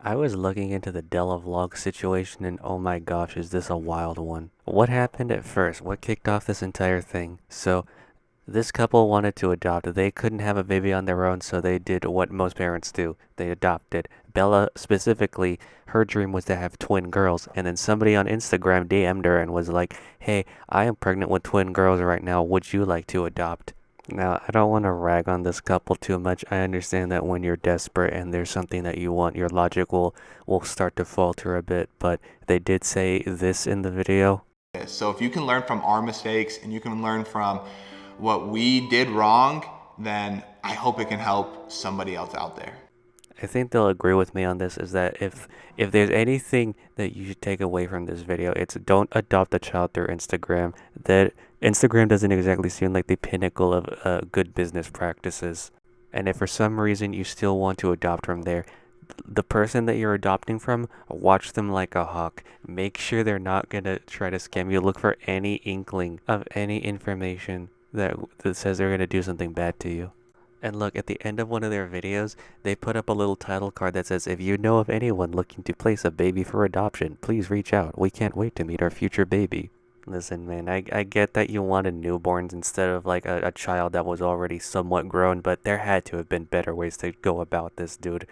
I was looking into the Della vlog situation and oh my gosh, is this a wild one. What happened at first? What kicked off this entire thing? So, this couple wanted to adopt. They couldn't have a baby on their own, so they did what most parents do. They adopted. Bella specifically, her dream was to have twin girls, and then somebody on Instagram DM'd her and was like, "Hey, I am pregnant with twin girls right now. Would you like to adopt?" Now, I don't want to rag on this couple too much. I understand that when you're desperate and there's something that you want, your logic will start to falter a bit, but they did say this in the video. So if you can learn from our mistakes and you can learn from what we did wrong, then I hope it can help somebody else out there. I think they'll agree with me on this is that if there's anything that you should take away from this video, it's don't adopt a child through Instagram. That Instagram doesn't exactly seem like the pinnacle of good business practices. And if for some reason you still want to adopt from there, the person that you're adopting from, watch them like a hawk. Make sure they're not gonna try to scam you. Look for any inkling of any information that says they're gonna do something bad to you. And look, at the end of one of their videos, they put up a little title card that says, if you know of anyone looking to place a baby for adoption, please reach out. We can't wait to meet our future baby. Listen, man, I get that you wanted newborns instead of like a child that was already somewhat grown, but there had to have been better ways to go about this, dude.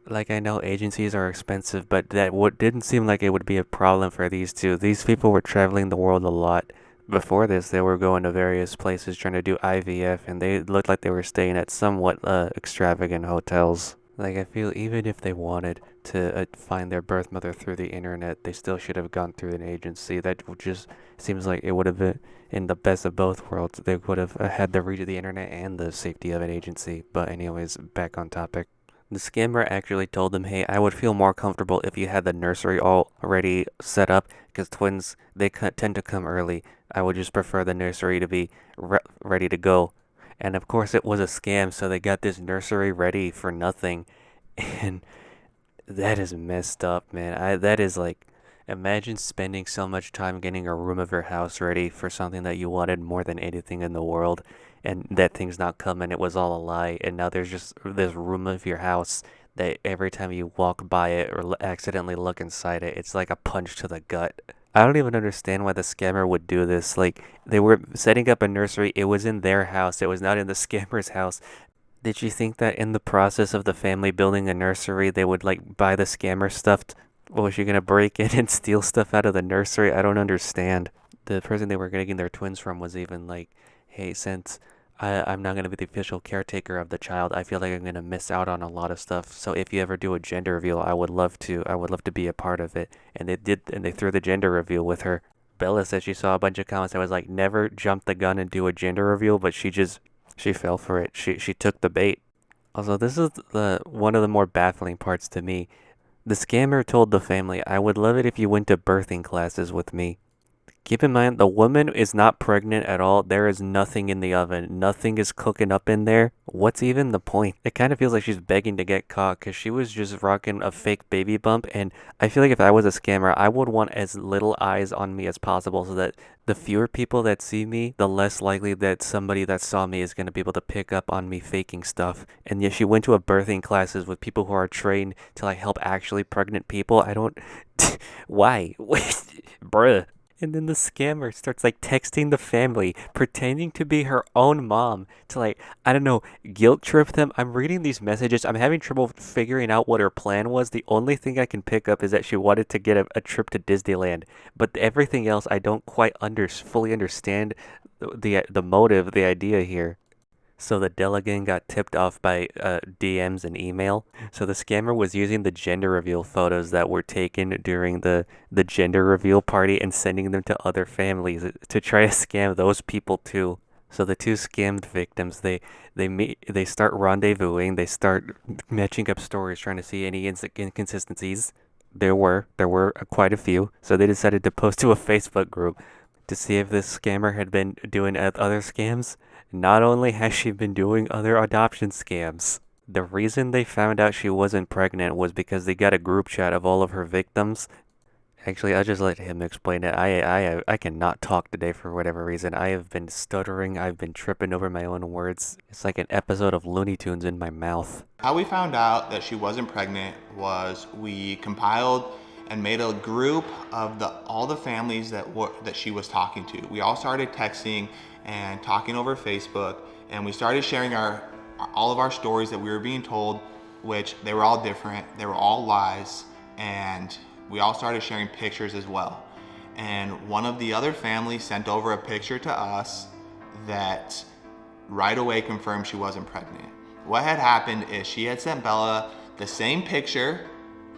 Like, I know agencies are expensive, but didn't seem like it would be a problem for these two. These people were traveling the world a lot. Before this, they were going to various places trying to do IVF, and they looked like they were staying at somewhat extravagant hotels. Like, I feel even if they wanted to find their birth mother through the internet, they still should have gone through an agency. That just seems like it would have been in the best of both worlds. They would have had the reach of the internet and the safety of an agency. But anyways, back on topic. The scammer actually told them, hey, I would feel more comfortable if you had the nursery already set up, because twins, they tend to come early. I would just prefer the nursery to be ready to go. And of course, it was a scam, so they got this nursery ready for nothing. And that is messed up, man. That is like, imagine spending so much time getting a room of your house ready for something that you wanted more than anything in the world, and that thing's not coming. It was all a lie, and now there's just this room of your house that every time you walk by it or accidentally look inside it, it's like a punch to the gut. I don't even understand why the scammer would do this. Like, they were setting up a nursery. It was in their house. It was not in the scammer's house. Did you think that in the process of the family building a nursery, they would like buy the scammer stuff? Was she gonna break in and steal stuff out of the nursery? I don't understand. The person they were getting their twins from was even like, hey, since I'm not gonna be the official caretaker of the child, I feel like I'm gonna miss out on a lot of stuff. So if you ever do a gender reveal, I would love to. I would love to be a part of it. And they did, and they threw the gender reveal with her. Bella said she saw a bunch of comments that was like, never jump the gun and do a gender reveal, but she fell for it. She took the bait. Also, this is the one of the more baffling parts to me. The scammer told the family, I would love it if you went to birthing classes with me. Keep in mind, the woman is not pregnant at all. There is nothing in the oven. Nothing is cooking up in there. What's even the point? It kind of feels like she's begging to get caught because she was just rocking a fake baby bump. And I feel like if I was a scammer, I would want as little eyes on me as possible so that the fewer people that see me, the less likely that somebody that saw me is going to be able to pick up on me faking stuff. And yet she went to a birthing classes with people who are trained to like help actually pregnant people. I don't... Why? Bruh. And then the scammer starts like texting the family, pretending to be her own mom to like, I don't know, guilt trip them. I'm reading these messages. I'm having trouble figuring out what her plan was. The only thing I can pick up is that she wanted to get a trip to Disneyland. But everything else, I don't quite fully understand the motive, the idea here. So the delegate got tipped off by DMs and email. So the scammer was using the gender reveal photos that were taken during the gender reveal party and sending them to other families to try to scam those people too. So the two scammed victims, they start rendezvousing, they start matching up stories, trying to see any inconsistencies. There were quite a few. So they decided to post to a Facebook group to see if this scammer had been doing other scams. Not only has she been doing other adoption scams, the reason they found out she wasn't pregnant was because they got a group chat of all of her victims, Actually, I'll just let him explain it. I cannot talk today for whatever reason. I have been stuttering. I've been tripping over my own words. It's like an episode of Looney Tunes in my mouth. How we found out that she wasn't pregnant was we compiled and made a group of all the families that she was talking to. We all started texting and talking over Facebook, and we started sharing all of our stories that we were being told, which they were all different. They were all lies, and we all started sharing pictures as well. And one of the other families sent over a picture to us that right away confirmed she wasn't pregnant. What had happened is she had sent Bella the same picture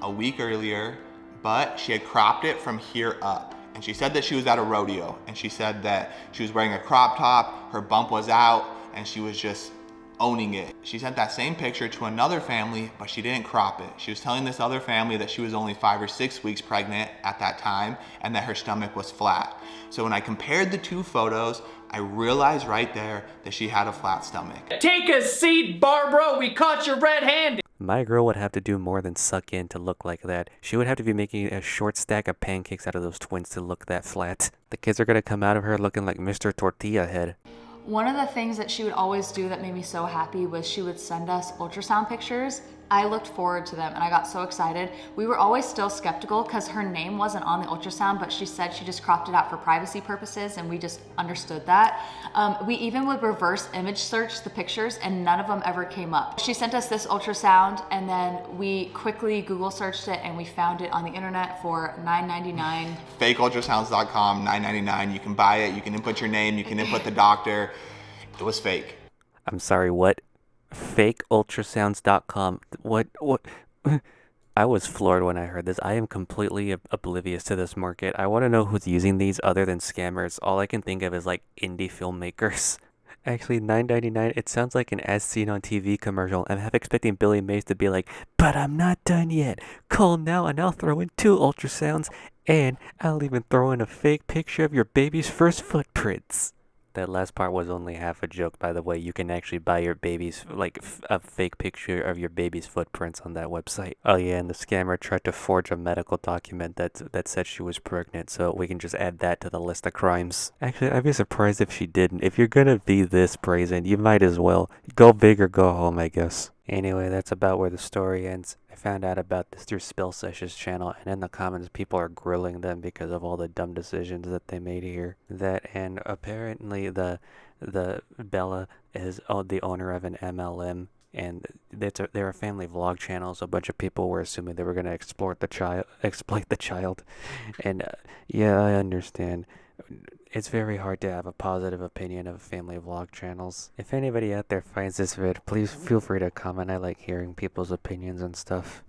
a week earlier, but she had cropped it from here up. And she said that she was at a rodeo, and she said that she was wearing a crop top, her bump was out, and she was just owning it. She sent that same picture to another family, but she didn't crop it. She was telling this other family that she was only 5 or 6 weeks pregnant at that time and that her stomach was flat. So when I compared the two photos, I realized right there that she had a flat stomach. Take a seat, Barbara. We caught you red-handed. My girl would have to do more than suck in to look like that. She would have to be making a short stack of pancakes out of those twins to look that flat. The kids are gonna come out of her looking like Mr. Tortilla Head. One of the things that she would always do that made me so happy was she would send us ultrasound pictures. I looked forward to them and I got so excited. We were always still skeptical because her name wasn't on the ultrasound, but she said she just cropped it out for privacy purposes, and we just understood that. We even would reverse image search the pictures and none of them ever came up. She sent us this ultrasound and then we quickly Google searched it and we found it on the internet for $9.99. Fakeultrasounds.com, $9.99. You can buy it, you can input your name, you can input the doctor. It was fake. I'm sorry, what? Fakeultrasounds.com. What? I was floored when I heard this. I am completely oblivious to this market. I want to know who's using these other than scammers. All I can think of is like indie filmmakers. Actually, $9.99, it sounds like an as seen on TV commercial. I'm half expecting Billy Mays to be like, but I'm not done yet. Call now and I'll throw in 2 ultrasounds, and I'll even throw in a fake picture of your baby's first footprints. That last part was only half a joke, by the way. You can actually buy your baby's, like, a fake picture of your baby's footprints on that website. Oh yeah, and the scammer tried to forge a medical document that said she was pregnant, so we can just add that to the list of crimes. Actually, I'd be surprised if she didn't. If you're gonna be this brazen, you might as well. Go big or go home, I guess. Anyway, that's about where the story ends. I found out about this through Spellsesh's channel, and in the comments people are grilling them because of all the dumb decisions that they made here. That, and apparently the Bella is the owner of an MLM, and they're a family vlog channel, so a bunch of people were assuming they were going to exploit the child. And yeah, I understand. It's very hard to have a positive opinion of family vlog channels. If anybody out there finds this vid, please feel free to comment. I like hearing people's opinions and stuff.